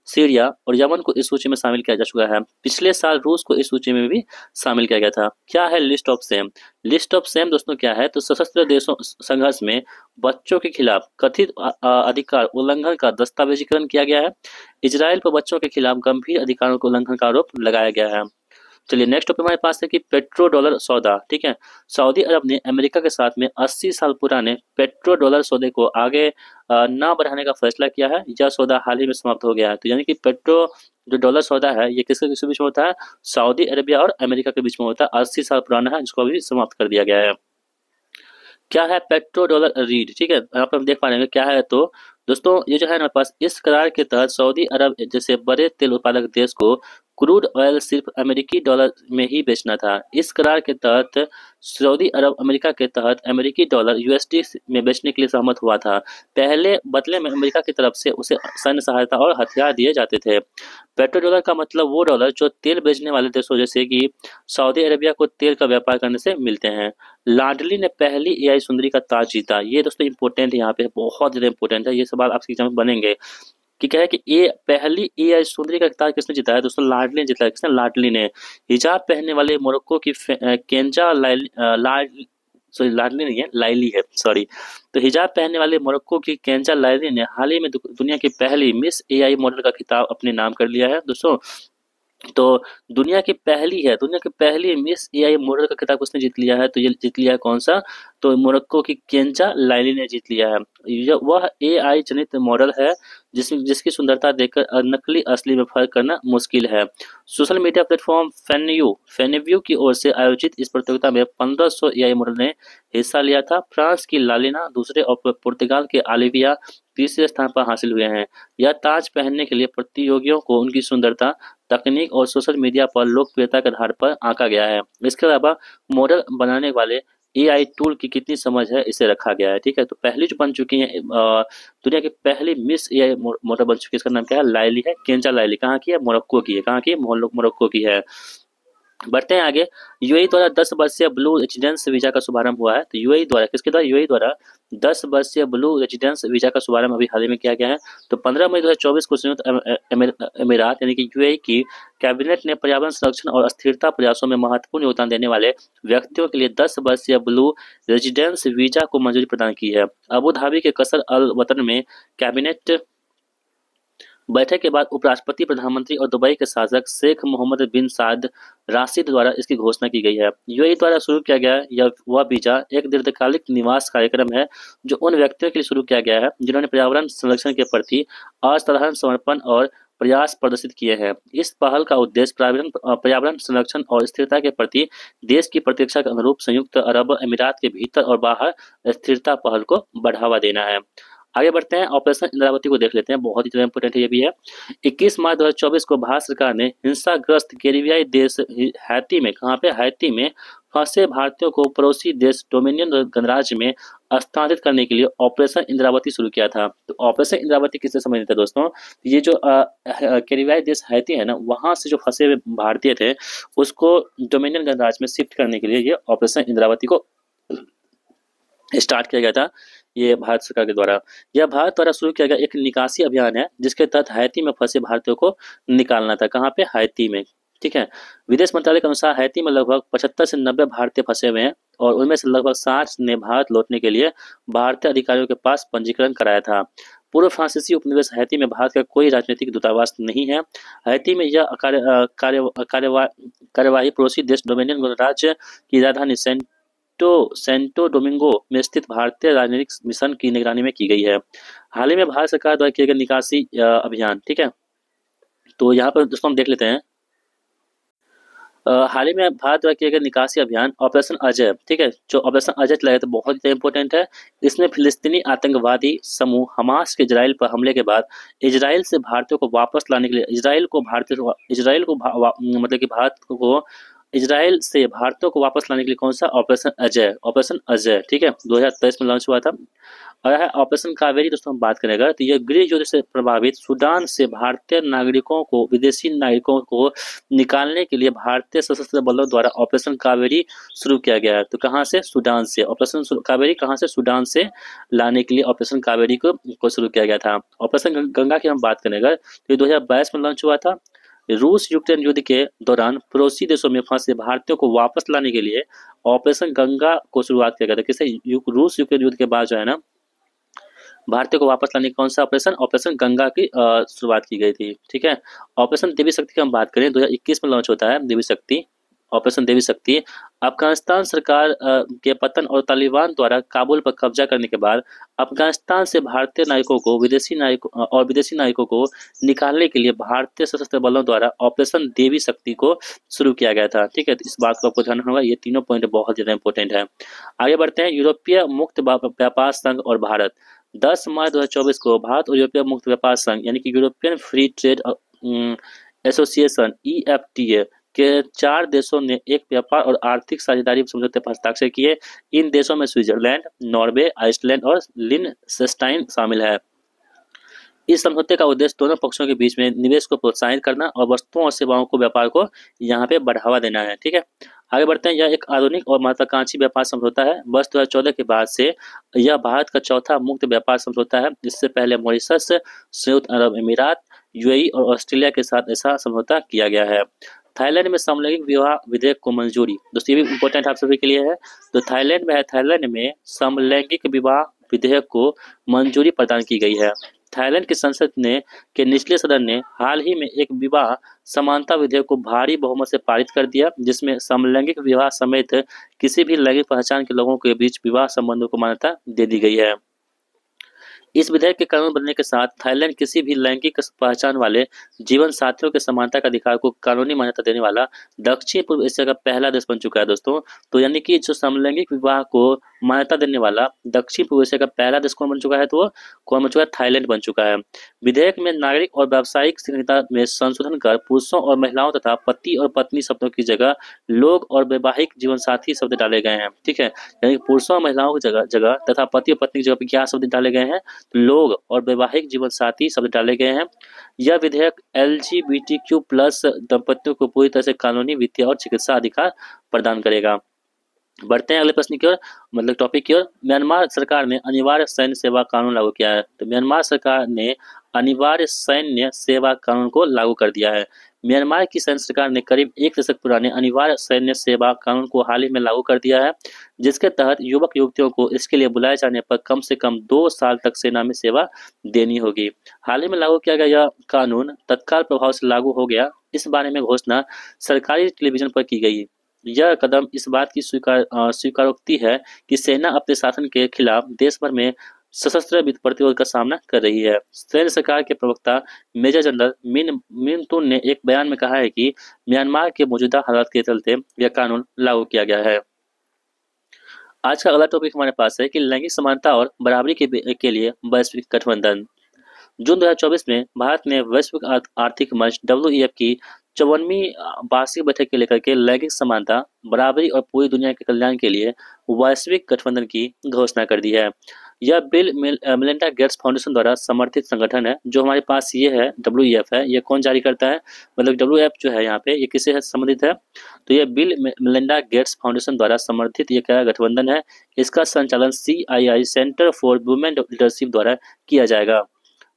Syria और यमन को इस सूची में शामिल किया जा चुका है। पिछले साल रूस को इस सूची में भी शामिल किया गया था। क्या है list of same? List of same दोस्तों क्या है? तो सशस्त्र देशों संघर्ष में बच्चों के खिलाफ कथित अधिकार उल्लंघन का दस्तावेजीकरण किया गया है। इजराइल पर बच्चों के खिलाफ गंभीर अधिकारों के उल्लंघन का आरोप लगाया गया है। चलिए नेक्स्ट टॉपिक हमारे पास है कि पेट्रो डॉलर सौदा। ठीक है। सऊदी अरब ने अमेरिका के साथ में 80 साल पुराने पेट्रो डॉलर सौदे को आगे ना बढ़ाने का फैसला किया है। यह सौदा हाल ही में समाप्त हो गया है। तो यानी कि पेट्रो जो डॉलर सौदा है ये किसके बीच में होता है? सऊदी अरेबिया और अमेरिका के बीच में होता है। 80 साल पुराना है, जिसको अभी समाप्त कर दिया गया है। क्या है? Petro dollar read. ठीक है। यहाँ पर हम देख पा रहे हैं क्या है। तो दोस्तों ये जो है हमारे पास, इस करार के तहत सऊदी अरब जैसे बड़े तेल उत्पादक देश को क्रूड ऑयल सिर्फ अमेरिकी डॉलर में ही बेचना था। इस करार के तहत सऊदी अरब अमेरिका के तहत अमेरिकी डॉलर यूएसडी में बेचने के लिए सहमत हुआ था। पहले बदले में अमेरिका की तरफ से उसे सैन्य सहायता और हथियार दिए जाते थे। पेट्रो डॉलर का मतलब वो डॉलर जो तेल बेचने वाले देशों जैसे कि सऊदी अरेबिया को तेल का व्यापार करने से मिलते हैं। लाडली ने पहली एआई सुंदरी का ताज जीता। ये दोस्तों इंपॉर्टेंट है, यहाँ पे बहुत ज्यादा इंपॉर्टेंट है। ये सवाल आपके एग्जाम में बनेंगे कि क्या है कि ये पहली एआई सुंदरी का ताज किसने जीता है? दोस्तों लाडली ने जीता है। किसने? लाडली ने। हिजाब पहनने वाले मोरक्को की केंजा सॉरी लाडली नहीं है, लाइली है, सॉरी। तो हिजाब पहनने वाले मोरक्को की केंजा लाइली ने हाल ही में दुनिया की पहली मिस एआई मॉडल का खिताब अपने नाम कर लिया है दोस्तों। तो दुनिया की पहली मिस एआई मॉडल का खिताब उसने जीत लिया है। तो ये जीत लिया है कौन सा? तो मोरक्को की केंजा लाइली ने जीत लिया है। वह एआई जनित मॉडल है जिसकी सुंदरता देखकर नकली असली में फर्क करना मुश्किल है। सोशल मीडिया प्लेटफॉर्म फेनेव्यू की ओर से आयोजित इस प्रतियोगिता में 1500 एआई मॉडल ने हिस्सा लिया था। फ्रांस की लालिना दूसरे और पुर्तगाल के आलिविया तीसरे स्थान पर हासिल हुए हैं। यह ताज पहनने के लिए प्रतियोगियों को उनकी सुंदरता, तकनीक और सोशल मीडिया पर लोकप्रियता के आधार पर आंका गया है। इसके अलावा मॉडल बनाने वाले एआई टूल की कितनी समझ है इसे रखा गया है। ठीक है। तो पहली जो बन चुकी है दुनिया की पहली मिस एआई मॉडल बन चुकी है, इसका नाम क्या है? लाइली है, केंजा लाइली। कहाँ की है? मोरक्को की है। कहाँ की है? मोरक्को की है। बढ़ते हैं आगे। यूएई द्वारा 10 वर्षीय ब्लू रेजिडेंस वीजा का शुभारंभ हुआ है। तो यूएई द्वारा किसके द्वारा? यूएई द्वारा 10 वर्षीय ब्लू रेजिडेंस वीजा का शुभारंभ अभी हाल ही में किया गया है। तो 15 मई 2024 को संयुक्त अमीरात यानी कि यूएई की कैबिनेट ने पर्यावरण संरक्षण और स्थिरता प्रयासों में महत्वपूर्ण योगदान देने वाले व्यक्तियों के लिए 10 वर्षीय ब्लू रेजिडेंस वीजा को मंजूरी प्रदान की है। अबू धाबी के कसर अल वतन में कैबिनेट बैठक के बाद उपराष्ट्रपति, प्रधानमंत्री और दुबई के शासक शेख मोहम्मद बिन साद राशिद द्वारा इसकी घोषणा की गई है। यूएई द्वारा शुरू किया गया यह वह वीजा एक दीर्घकालिक निवास कार्यक्रम है जो उन व्यक्तियों के लिए शुरू किया गया है जिन्होंने पर्यावरण संरक्षण के प्रति असाधारण समर्पण और प्रयास प्रदर्शित किए हैं। इस पहल का उद्देश्य पर्यावरण संरक्षण और स्थिरता के प्रति देश की प्रतिरक्षा के अनुरूप संयुक्त अरब अमीरात के भीतर और बाहर स्थिरता पहल को बढ़ावा देना है। आगे बढ़ते हैं, ऑपरेशन इंद्रावती को देख लेते हैं, बहुत ही ज़्यादा इंपॉर्टेंट है ये भी है। 21 मार्च 2024 को भारत सरकार ने हिंसाग्रस्त कैरिबियाई देश हैती में, कहाँ पे, हैती में फंसे भारतीयों को पड़ोसी देश डोमिनियन गणराज्य में स्थानांतरित करने के लिए ऑपरेशन इंद्रावती शुरू किया था। तो ऑपरेशन इंद्रावती किससे संबंधित है दोस्तों? ये जो कैरिबियाई देश हैती है ना, वहाँ से जो फंसे हुए भारतीय थे उसको डोमिनियन गणराज्य में शिफ्ट करने के लिए ये ऑपरेशन इंद्रावती को स्टार्ट किया गया था, ये भारत सरकार के द्वारा। यह भारत द्वारा शुरू किया गया एक निकासी अभियान है जिसके तहत हैती में फंसे भारतीयों को निकालना था। कहाँ पे? हैती में। ठीक है। विदेश मंत्रालय के अनुसार हैती में लगभग 75 से 90 भारतीय फंसे हुए हैं और उनमें से लगभग 60 ने भारत लौटने के लिए भारतीय अधिकारियों के पास पंजीकरण कराया था। पूर्व फ्रांसीसी उपनिवेश हैती में भारत का कोई राजनीतिक दूतावास नहीं है। हैती में यह कार्यवाही पड़ोसी देश डोमिनियन गणराज्य की राजधानी सेंटो डोमिंगो में स्थित भारतीय राजनीतिक मिशन की निगरानी में की गई है। हाल ही में भारत सरकार द्वारा किए गए निकासी अभियान, ठीक है, तो यहाँ पर दोस्तों हम देख लेते हैं। हाल ही में भारत द्वारा किए गए निकासी अभियान ऑपरेशन अजय, ठीक है, जो ऑपरेशन अजय चलाया, तो बहुत ही इंपॉर्टेंट है। इसमें फिलिस्तीनी आतंकवादी समूह हमास के इजराइल पर हमले के बाद इजराइल से भारतीयों को वापस लाने के लिए मतलब कि भारत को इजराइल से भारतीयों को वापस लाने के लिए कौन सा ऑपरेशन अजय, ठीक है, 2023 में लॉन्च हुआ था। और है ऑपरेशन कावेरी, दोस्तों हम बात करेंगे तो यह गृह युद्ध से प्रभावित सूडान से भारतीय नागरिकों को, विदेशी नागरिकों को निकालने के लिए भारतीय सशस्त्र बलों द्वारा ऑपरेशन कावेरी शुरू किया गया है। तो कहाँ से? सूडान से। ऑपरेशन कावेरी कहाँ से? सूडान से लाने के लिए ऑपरेशन कावेरी को शुरू किया गया था। ऑपरेशन गंगा की हम बात करेंगे तो 2022 में लॉन्च हुआ था। रूस यूक्रेन युद्ध के दौरान पड़ोसी देशों में फंसे भारतीयों को वापस लाने के लिए ऑपरेशन गंगा को शुरुआत किया गया था। किसे? रूस यूक्रेन युद्ध के बाद जो है ना, भारतीयों को वापस लाने की कौन सा ऑपरेशन गंगा की शुरुआत की गई थी। ठीक है। ऑपरेशन देवी शक्ति की हम बात करें, 2021 में लॉन्च होता है देवी शक्ति, ऑपरेशन देवी शक्ति। अफगानिस्तान सरकार के पतन और तालिबान द्वारा काबुल पर कब्जा करने के बाद अफगानिस्तान से भारतीय नागरिकों को, विदेशी नागरिकों को निकालने के लिए भारतीय सशस्त्र बलों द्वारा ऑपरेशन देवी शक्ति को शुरू किया गया था। ठीक है, तो इस बात को आपको ध्यान होगा, ये तीनों पॉइंट बहुत ज्यादा इंपॉर्टेंट है। आगे बढ़ते हैं। यूरोपीय मुक्त व्यापार संघ और भारत। 10 मार्च 2024 को भारत और यूरोपीय मुक्त व्यापार संघ यानी कि European free trade association EFTA के 4 देशों ने एक व्यापार और आर्थिक साझेदारी समझौते पर हस्ताक्षर किए। इन देशों में स्विट्जरलैंड, नॉर्वे, आइसलैंड और लिनसेस्टाइन शामिल है। इस समझौते का उद्देश्य दोनों पक्षों के बीच में निवेश को प्रोत्साहित करना और वस्तुओं और सेवाओं को व्यापार को यहाँ पे बढ़ावा देना है। ठीक है, आगे बढ़ते हैं। यह एक आधुनिक और महत्वाकांक्षी व्यापार समझौता है। वर्ष 2014 के बाद से यह भारत का चौथा मुक्त व्यापार समझौता है। इससे पहले मॉरिशस, संयुक्त अरब अमीरात, UAE और ऑस्ट्रेलिया के साथ ऐसा समझौता किया गया है। थाईलैंड में समलैंगिक विवाह विधेयक को मंजूरी। दोस्तों ये भी इम्पोर्टेंट आप सभी के लिए है। तो थाईलैंड में समलैंगिक विवाह विधेयक को मंजूरी प्रदान की गई है। थाईलैंड की संसद के निचले सदन ने हाल ही में एक विवाह समानता विधेयक को भारी बहुमत से पारित कर दिया, जिसमें समलैंगिक विवाह समेत किसी भी लैंगिक पहचान के लोगों के बीच विवाह संबंधों को मान्यता दे दी गई है। इस विधेयक के कानून बनने के साथ थाईलैंड किसी भी लैंगिक पहचान वाले जीवन साथियों के समानता का अधिकार को कानूनी मान्यता देने वाला दक्षिण पूर्व एशिया का पहला देश बन चुका है। दोस्तों तो यानी कि जो समलैंगिक विवाह को मान्यता देने वाला दक्षिण पूर्व एशिया का पहला देश कौन बन चुका है? तो वो कौन बन चुका है? थाईलैंड बन चुका है। विधेयक में नागरिक और व्यावसायिक संहिता में संशोधन कर पुरुषों और महिलाओं तथा पति और पत्नी शब्दों की जगह लोग और वैवाहिक जीवन साथी शब्द डाले गए हैं। ठीक है, यानी पुरुषों और महिलाओं की जगह तथा पति और पत्नी की जगह पर क्या शब्द डाले गए हैं? लोग और वैवाहिक जीवन साथी शब्द डाले गए हैं। यह विधेयक LGBTQ+ दंपतियों को पूरी तरह से कानूनी, वित्तीय और चिकित्सा अधिकार प्रदान करेगा। बढ़ते हैं अगले प्रश्न की ओर, मतलब टॉपिक की ओर। म्यांमार सरकार ने अनिवार्य सैन्य सेवा कानून लागू किया है। तो म्यांमार सरकार ने अनिवार्य सैन्य सेवा कानून को लागू कर दिया है। म्यांमार की सैन्य सरकार ने करीब 1 दशक पुराने अनिवार्य सैन्य सेवा कानून को हाल ही में लागू कर दिया है, जिसके तहत युवक युवतियों को इसके लिए बुलाए जाने पर कम से कम 2 साल तक सेना में सेवा देनी होगी। हाल ही में लागू किया गया यह कानून तत्काल प्रभाव से लागू हो गया। इस बारे में घोषणा सरकारी टेलीविजन पर की गई। यह कदम इस बात की स्वीकारोक्ति है कि सेना अपने शासन के खिलाफ देश भर में सशस्त्र प्रतिरोध का सामना कर रही है। सैन्य सरकार के प्रवक्ता मेजर जनरल मिन मिनतुन ने एक बयान में कहा है कि म्यांमार के मौजूदा हालात के चलते यह कानून लागू किया गया है। आज का अगला टॉपिक हमारे पास है कि लैंगिक समानता और बराबरी के लिए वैश्विक गठबंधन। जून 2024 में भारत ने वैश्विक आर्थिक मंच WEF की 54वीं वार्षिक बैठक के लेकर के लैंगिक समानता, बराबरी और पूरी दुनिया के कल्याण के लिए वैश्विक गठबंधन की घोषणा कर दी है। यह बिल मेलिंडा गेट्स फाउंडेशन द्वारा समर्थित संगठन है। जो हमारे पास ये है WEF है, ये कौन जारी करता है, मतलब WEF जो है यहाँ पे ये किससे संबंधित है, तो ये बिल मेलिंडा गेट्स फाउंडेशन द्वारा समर्थित ये क्या गठबंधन है। इसका संचालन CII centre for women leadership द्वारा किया जाएगा।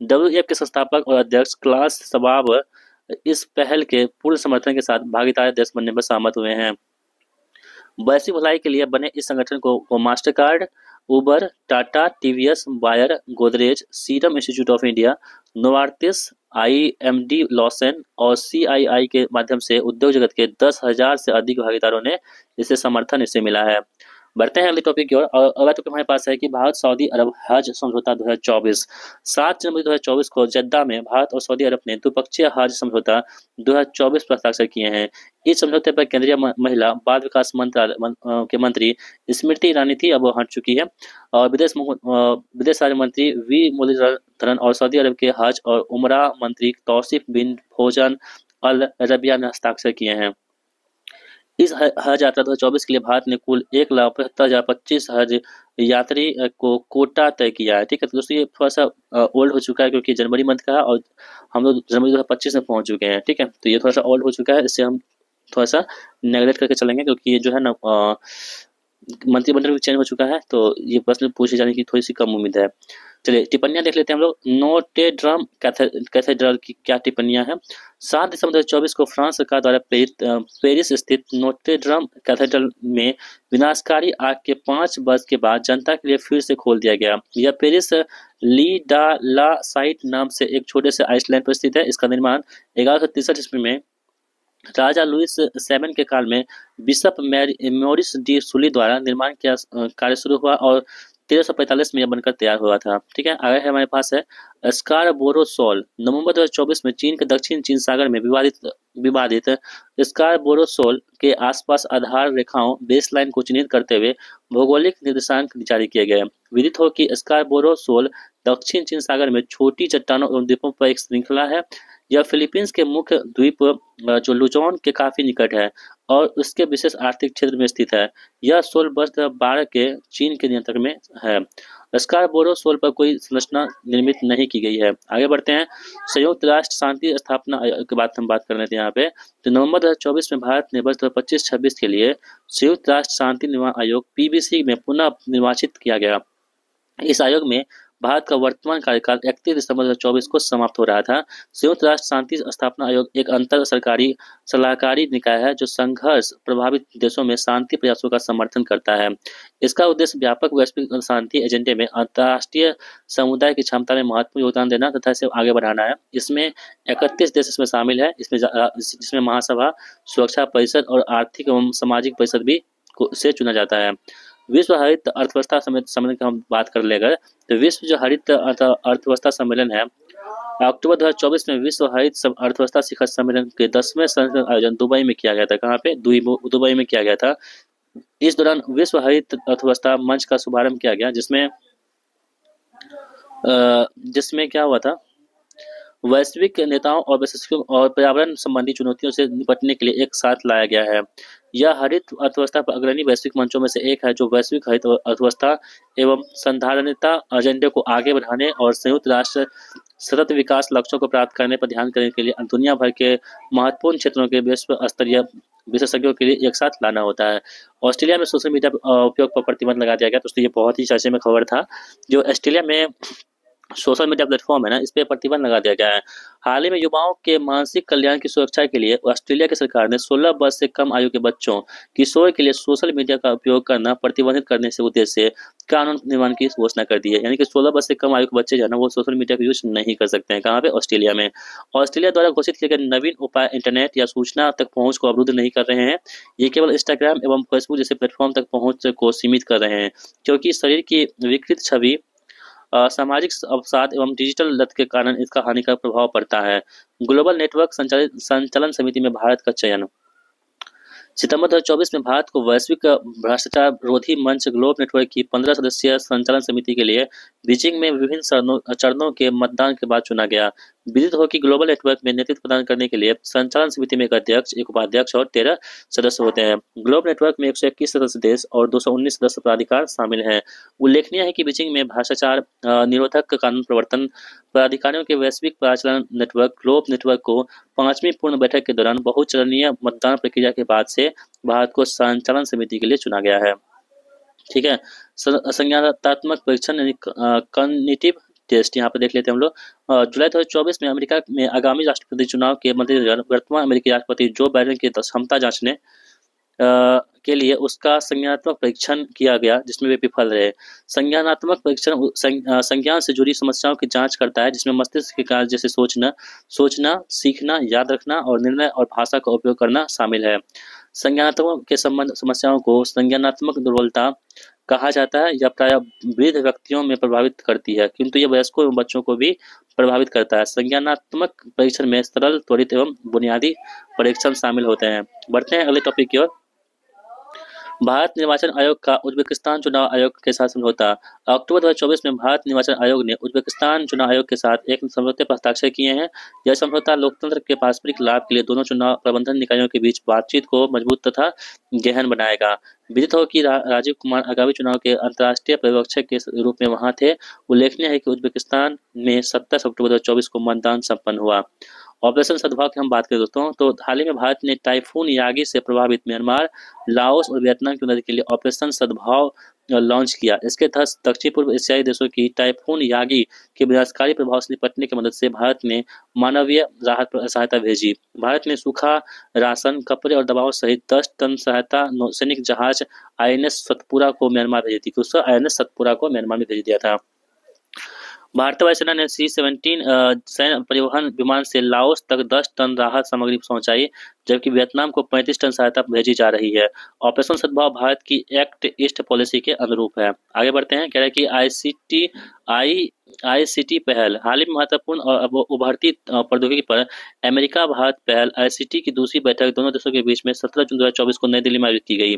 WEF के संस्थापक और अध्यक्ष क्लास शवाब इस पहल के पूर्ण समर्थन के साथ भागीदार देश बनने पर सहमत हुए हैं। वैश्विक भलाई के लिए बने इस संगठन को Mastercard, Uber, Tata, TVS, Bayer, Godrej, Serum Institute of India, Novartis, IMD Lausanne और CII के माध्यम से उद्योग जगत के 10,000 से अधिक भागीदारों ने इसे समर्थन इसे मिला है। बढ़ते हैं अगले टॉपिक की ओर। अगला टॉपिक हमारे पास है कि भारत सऊदी अरब हज समझौता 2024। 7 जनवरी 2024 को जद्दा में भारत और सऊदी अरब ने द्विपक्षीय हज समझौता 2024 पर हस्ताक्षर किए हैं। इस समझौते पर केंद्रीय महिला बाल विकास मंत्रालय के मंत्री स्मृति ईरानी थी, अब वो हट चुकी है, और विदेश राज्य मंत्री वी मुरलीधरन और सऊदी अरब के हज और उमरा मंत्री तौसीफ बिन फौजन अल रबिया ने हस्ताक्षर किए हैं। इस हज यात्रा 2024 के लिए भारत ने कुल 1,75,025 हज यात्री को कोटा तय किया है। ठीक है, तो दोस्तों ये थोड़ा सा ओल्ड हो चुका है क्योंकि जनवरी मंथ का है और हम लोग जनवरी 2025 में पहुंच चुके हैं। ठीक है, तो ये थोड़ा सा ओल्ड हो चुका है, इससे हम थोड़ा सा नेगलेक्ट करके चलेंगे क्योंकि ये जो है ना मंत्रिमंडल भी चेंज हो चुका है, तो ये प्रश्न पूछे जाने की थोड़ी सी कम उम्मीद है। चलिए टिप्पणियां देख लेते हैं हम लोग। नोटेड्रम कैथेड्रल की क्या टिप्पणियां हैं। 7 दिसंबर 2024 को फ्रांस सरकार द्वारा पेरिस स्थित नोटेड्रम कैथेड्रल में विनाशकारी आग के 5 वर्ष के बाद जनता के लिए फिर से खोल दिया गया। यह पेरिस ली डा ला साइट नाम से एक छोटे से आइसलैंड पर स्थित है। इसका निर्माण 1163 ईस्वी में राजा लुइस 7 के काल में बिशप मोरिस डी सुली द्वारा निर्माण किया कार्य शुरू हुआ और 1345 में यह बनकर तैयार हुआ था। ठीक है, आगे हमारे पास है स्कारबोरो सोल। नवंबर 2024 में चीन के दक्षिण चीन सागर में विवादित स्कारबोरो सोल के आसपास आधार रेखाओं बेसलाइन को चिन्हित करते हुए भौगोलिक निर्देशांक जारी किए गए। विदित हो कि स्कारबोरो सोल दक्षिण चीन सागर में छोटी चट्टानों एवं द्वीपों पर एक श्रृंखला है। यह फिलीपींस के मुख्य द्वीप जो लुजोन के काफी निकट है और उसके विशेष आर्थिक क्षेत्र में स्थित है। यह सोल वर्ष 2012 के चीन के नियंत्रण में है। स्कारबोरो सोल पर कोई संरचना निर्मित नहीं की गई है। आगे बढ़ते हैं। संयुक्त राष्ट्र शांति स्थापना आयोग की बात हम बात कर लेते हैं यहाँ पे। तो नवंबर 2024 में भारत ने वर्ष 2025-26 के लिए संयुक्त राष्ट्र शांति निर्माण आयोग PBC में पुनः निर्वाचित किया गया। इस आयोग में भारत का वर्तमान कार्यकाल 31 दिसंबर 2024 को समाप्त हो रहा था। संयुक्त राष्ट्र शांति स्थापना आयोग एक अंतर सरकारी सलाहकारी निकाय है जो संघर्ष प्रभावित देशों में शांति प्रयासों का समर्थन करता है। इसका उद्देश्य व्यापक वैश्विक शांति एजेंडे में अंतर्राष्ट्रीय समुदाय की क्षमता में महत्वपूर्ण योगदान देना तथा इसे आगे बढ़ाना है। इसमें 31 देश इसमें शामिल है, जिसमें महासभा, सुरक्षा परिषद और आर्थिक एवं सामाजिक परिषद भी से चुना जाता है। विश्व हरित अर्थव्यवस्था सम्मेलन की हम बात कर लेकर, तो विश्व जो हरित अर्थव्यवस्था सम्मेलन है अक्टूबर 2024 में विश्व हरित अर्थव्यवस्था शिखर सम्मेलन के 10वें संस्करण आयोजन दुबई में किया गया था। कहाँ पे? दुबई में किया गया था। इस दौरान विश्व हरित अर्थव्यवस्था मंच का शुभारंभ किया गया, जिसमें क्या हुआ था, वैश्विक नेताओं और विशेषज्ञों और पर्यावरण संबंधी चुनौतियों से निपटने के लिए एक साथ लाया गया है। यह हरित अर्थव्यवस्था पर अग्रणी वैश्विक मंचों में से एक है जो वैश्विक हरित अर्थव्यवस्था एवं संधारणता एजेंडे को आगे बढ़ाने और संयुक्त राष्ट्र सतत विकास लक्ष्यों को प्राप्त करने पर ध्यान करने के लिए दुनिया भर के महत्वपूर्ण क्षेत्रों के विश्व स्तरीय विशेषज्ञों के लिए एक साथ लाना होता है। ऑस्ट्रेलिया में सोशल मीडिया उपयोग पर प्रतिबंध लगा दिया गया। तो ये बहुत ही चर्चे में खबर था। जो ऑस्ट्रेलिया में सोशल मीडिया प्लेटफॉर्म है ना, इस पे प्रतिबंध लगा दिया गया है। हाल ही में युवाओं के मानसिक कल्याण की सुरक्षा के लिए ऑस्ट्रेलिया की सरकार ने 16 वर्ष से कम आयु के बच्चों किशोर के लिए सोशल मीडिया का उपयोग करना प्रतिबंधित करने से उद्देश्य से कानून निर्माण की घोषणा कर दी है। यानी कि 16 वर्ष से कम आयु के बच्चे जो है ना, वो सोशल मीडिया का यूज नहीं कर सकते हैं। कहाँ पे? ऑस्ट्रेलिया में। ऑस्ट्रेलिया द्वारा घोषित किए गए नवीन उपाय इंटरनेट या सूचना तक पहुंच को अवरुद्ध नहीं कर रहे हैं। ये केवल इंस्टाग्राम एवं फेसबुक जैसे प्लेटफॉर्म तक पहुंच को सीमित कर रहे हैं, क्योंकि शरीर की विकृत छवि, सामाजिक अवसाद एवं डिजिटल लत के कारण इसका हानिकारक प्रभाव पड़ता है। ग्लोबल नेटवर्क संचालन समिति में भारत का चयन। सितंबर 2024 में भारत को वैश्विक भ्रष्टाचार विरोधी मंच ग्लोब नेटवर्क की 15 सदस्यीय संचालन समिति के लिए बीजिंग में विभिन्न चरणों के मतदान के बाद चुना गया। विदित हो कि ग्लोबल नेटवर्क में नेतृत्व प्रदान करने के लिए संचालन समिति में एक अध्यक्ष, एक उपाध्यक्ष और 13 सदस्य होते हैं। ग्लोब नेटवर्क में 121 सदस्य देश और 219 सदस्य प्राधिकार शामिल हैं। उल्लेखनीय है कि बीजिंग में भ्रष्टाचार निरोधक कानून प्रवर्तन प्राधिकारियों के वैश्विक परिचालन नेटवर्क ग्लोब नेटवर्क को 5वीं पूर्ण बैठक के दौरान बहुचरणीय मतदान प्रक्रिया के बाद से भारत को संचालन समिति के लिए चुना गया है। ठीक है। संज्ञानात्मक परीक्षण यानी कॉग्निटिव टेस्ट यहाँ पे देख लेते हैं हम लोग। जुलाई 2024 में अमेरिका में आगामी राष्ट्रपति चुनाव के मद्देनजर वर्तमान अमेरिकी राष्ट्रपति जो बाइडेन की क्षमता जांचने के लिए उसका संज्ञानात्मक परीक्षण किया गया, जिसमें वे विफल रहे। संज्ञानात्मक परीक्षण संज्ञान से जुड़ी समस्याओं की जांच करता है, जिसमें मस्तिष्क के कार्य जैसे सोचना, सीखना, याद रखना और निर्णय और भाषा का उपयोग करना शामिल है। संज्ञानात्मक के संबंध समस्याओं को संज्ञानात्मक दुर्बलता कहा जाता है। यह प्रायः वृद्ध व्यक्तियों में प्रभावित करती है, किंतु यह वयस्कों एवं बच्चों को भी प्रभावित करता है। संज्ञानात्मक परीक्षण में सरल, त्वरित एवं बुनियादी परीक्षण शामिल होते हैं। बढ़ते हैं अगले टॉपिक की ओर। भारत निर्वाचन आयोग का उज्बेकिस्तान चुनाव आयोग के साथ समझौता। अक्टूबर 2024 में भारत निर्वाचन आयोग ने उज्बेकिस्तान चुनाव आयोग के साथ एक समझौते पर हस्ताक्षर किए हैं। यह समझौता लोकतंत्र के पारस्परिक लाभ के लिए दोनों चुनाव प्रबंधन निकायों के बीच बातचीत को मजबूत तथा गहन बनाएगा। विदित हो कि राजीव कुमार आगामी चुनाव के अंतर्राष्ट्रीय पर्यवेक्षक के रूप में वहां थे। उल्लेखनीय है कि उज्बेकिस्तान में 27 अक्टूबर 2024 को मतदान संपन्न हुआ। ऑपरेशन सद्भाव की हम बात करें दोस्तों, तो हाल ही में भारत ने टाइफून यागी से प्रभावित म्यांमार, लाओस और वियतनाम की मदद के लिए ऑपरेशन सद्भाव लॉन्च किया। इसके तहत दक्षिण पूर्व एशियाई देशों की टाइफून यागी के विनाशकारी प्रभाव से निपटने की मदद से भारत ने मानवीय राहत सहायता भेजी। भारत ने सूखा राशन, कपड़े और दवाओं सहित 10 टन सहायता नौसैनिक जहाज INS सतपुरा को म्यांमार भेजी थी। उसका INS सतपुरा को म्यांमार में भेज दिया था। भारतीय वायुसेना ने C-17 सैन्य परिवहन विमान से लाओस तक 10 टन राहत सामग्री पहुंचाई, जबकि वियतनाम को 35 टन सहायता भेजी जा रही है। ऑपरेशन सद्भाव भारत की एक्ट ईस्ट पॉलिसी के अनुरूप है। आगे बढ़ते हैं। कह रहे हैं कि ICT पहल। हाल ही में महत्वपूर्ण और उभरती प्रौद्योगिकी पर अमेरिका भारत पहल ICT की दूसरी बैठक दोनों देशों के बीच में 17 जून 2024 को नई दिल्ली में आयोजित की गई।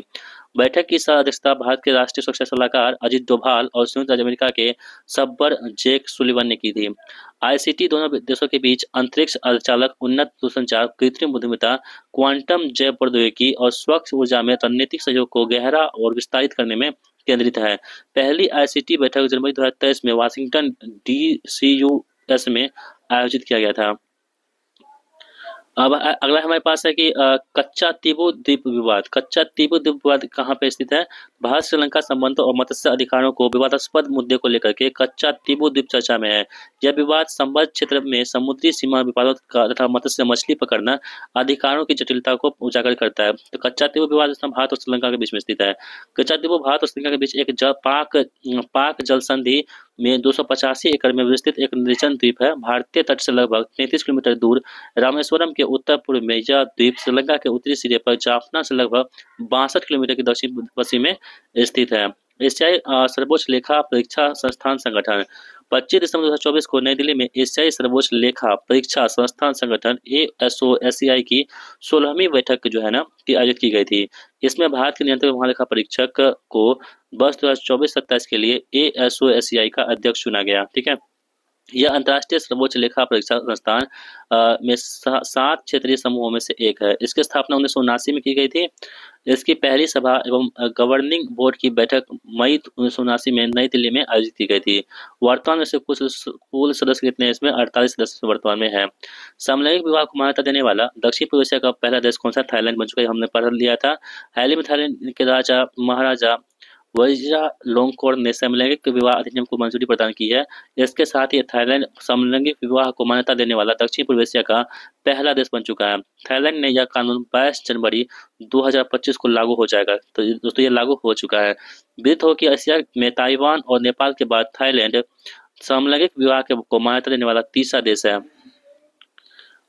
बैठक की सह अध्यक्षता भारत के राष्ट्रीय सुरक्षा सलाहकार अजित डोभाल और संयुक्त राज्य अमेरिका के सब्बर जेक सुलिवन ने की थी। ICT दोनों देशों के बीच अंतरिक्ष अर्धचालक, उन्नत दूरसंचार, कृत्रिम बुद्धिमत्ता, क्वांटम जैव प्रौद्योगिकी और स्वच्छ ऊर्जा में रणनीतिक सहयोग को गहरा और विस्तारित करने में केंद्रित है। पहली ICT बैठक जनवरी 2023 में वाशिंगटन DCUS में आयोजित किया गया था। अब अगला हमारे पास है कि कच्चा तीबू द्वीप विवाद। कच्चा तीबू द्वीप विवाद कहाँ पे स्थित है? भारत श्रीलंका संबंधों और मत्स्य अधिकारों को विवादास्पद मुद्दे को लेकर के कच्चा तीबू द्वीप चर्चा में है। यह विवाद संबद्ध क्षेत्र में समुद्री सीमा विवादों का तथा मत्स्य मछली पकड़ना अधिकारों की जटिलता को उजागर करता है। तो कच्चा तीबू विवाद भारत और श्रीलंका के बीच में स्थित है। कच्चा तीबू भारत और श्रीलंका के बीच एक पाक जल संधि में 285 एकड़ में विस्तृत एक निर्जन द्वीप है। भारतीय तट से लगभग 33 किलोमीटर दूर रामेश्वरम के उत्तर पूर्व में यह द्वीप श्रीलंका के उत्तरी सिरे पर जाफना से लगभग 62 किलोमीटर के दक्षिण पश्चिम में स्थित है। एशियाई सर्वोच्च लेखा परीक्षा संस्थान संगठन 25 दिसंबर 2024 को नई दिल्ली में एशियाई सर्वोच्च लेखा परीक्षा संस्थान संगठन ASOSCI की 16वीं बैठक जो है ना की आयोजित की गई थी। इसमें भारत के नियंत्रक महालेखा परीक्षक को वर्ष 2024-27 के लिए ASOSCI का अध्यक्ष चुना गया। ठीक है। यह अंतर्राष्ट्रीय सर्वोच्च लेखा परीक्षा संस्थान में 7 क्षेत्रीय समूहों में से एक है। इसकी स्थापना 1979 में की गई थी। इसकी पहली सभा एवं गवर्निंग बोर्ड की बैठक मई 1979 में नई दिल्ली में आयोजित की गई थी। वर्तमान में से कुल सदस्य कितने? इसमें 48 सदस्य वर्तमान में है। समलैंगिक विवाह को मान्यता देने वाला दक्षिण पूर्व एशिया का पहला देश कौन सा? थाईलैंड बन चुका है, हमने पढ़ लिया था। हाल ही में थाईलैंड के राजा महाराजा वजीरा लोंगकोर ने समलैंगिक विवाह अधिनियम को मंजूरी प्रदान की है। इसके साथ ही थाईलैंड समलैंगिक विवाह को मान्यता देने वाला दक्षिण पूर्व एशिया का पहला देश बन चुका है। थाईलैंड ने यह कानून 22 जनवरी 2025 को लागू हो जाएगा। तो दोस्तों ये लागू हो चुका है। विदित हो कि एशिया में ताइवान और नेपाल के बाद थाईलैंड समलैंगिक विवाह को मान्यता देने वाला तीसरा देश है।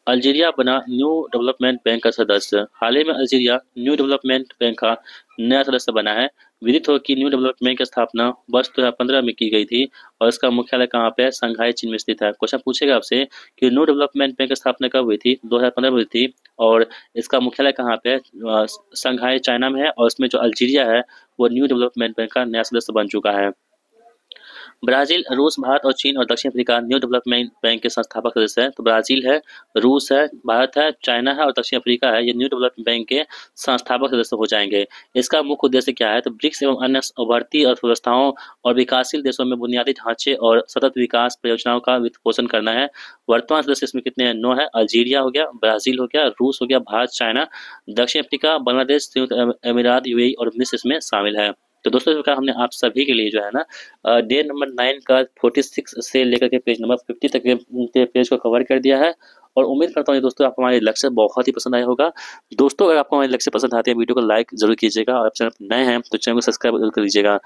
अल्जीरिया बना न्यू डेवलपमेंट बैंक का सदस्य। हाल ही में अल्जीरिया न्यू डेवलपमेंट बैंक का नया सदस्य बना है। विदित हो कि न्यू डेवलपमेंट बैंक की स्थापना वर्ष 2015 में की गई थी और इसका मुख्यालय कहाँ पे है? शंघाई चीन में स्थित है। क्वेश्चन पूछेगा आपसे कि न्यू डेवलपमेंट बैंक की स्थापना कब हुई थी? 2015 में हुई थी और इसका मुख्यालय कहाँ पे है? शंघाई चाइना में है और इसमें जो अल्जीरिया है वो न्यू डेवलपमेंट बैंक का नया सदस्य बन चुका है। ब्राजील, रूस, भारत और चीन और दक्षिण अफ्रीका न्यू डेवलपमेंट बैंक के संस्थापक सदस्य हैं। तो ब्राजील है, रूस है, भारत है, चाइना है और दक्षिण अफ्रीका है। ये न्यू डेवलपमेंट बैंक के संस्थापक सदस्य हो जाएंगे। इसका मुख्य उद्देश्य क्या है? तो ब्रिक्स एवं अन्य उभरती अर्थव्यवस्थाओं और विकासशील देशों में बुनियादी ढांचे और सतत विकास परियोजनाओं का वित्त पोषण करना है। वर्तमान सदस्य इसमें कितने हैं? 9 है। अल्जीरिया हो गया, ब्राजील हो गया, रूस हो गया, भारत, चाइना, दक्षिण अफ्रीका, बांग्लादेश, संयुक्त अमीरात, यूएई और मिस्र इसमें शामिल है। तो दोस्तों इस प्रकार हमने आप सभी के लिए जो है ना डे नंबर 9 का 46 से लेकर के पेज नंबर 50 तक के पेज को कवर कर दिया है और उम्मीद करता हूँ दोस्तों आपको हमारे लेक्चर बहुत ही पसंद आया होगा। दोस्तों अगर आपको हमारे लेक्चर पसंद आते हैं वीडियो को लाइक जरूर कीजिएगा और आप चैनल पर नए हैं तो चैनल को सब्सक्राइब जरूर कर लीजिएगा।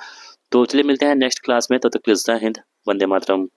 तो चलिए मिलते हैं नेक्स्ट क्लास में, तब तक जय हिंद, वंदे मातरम।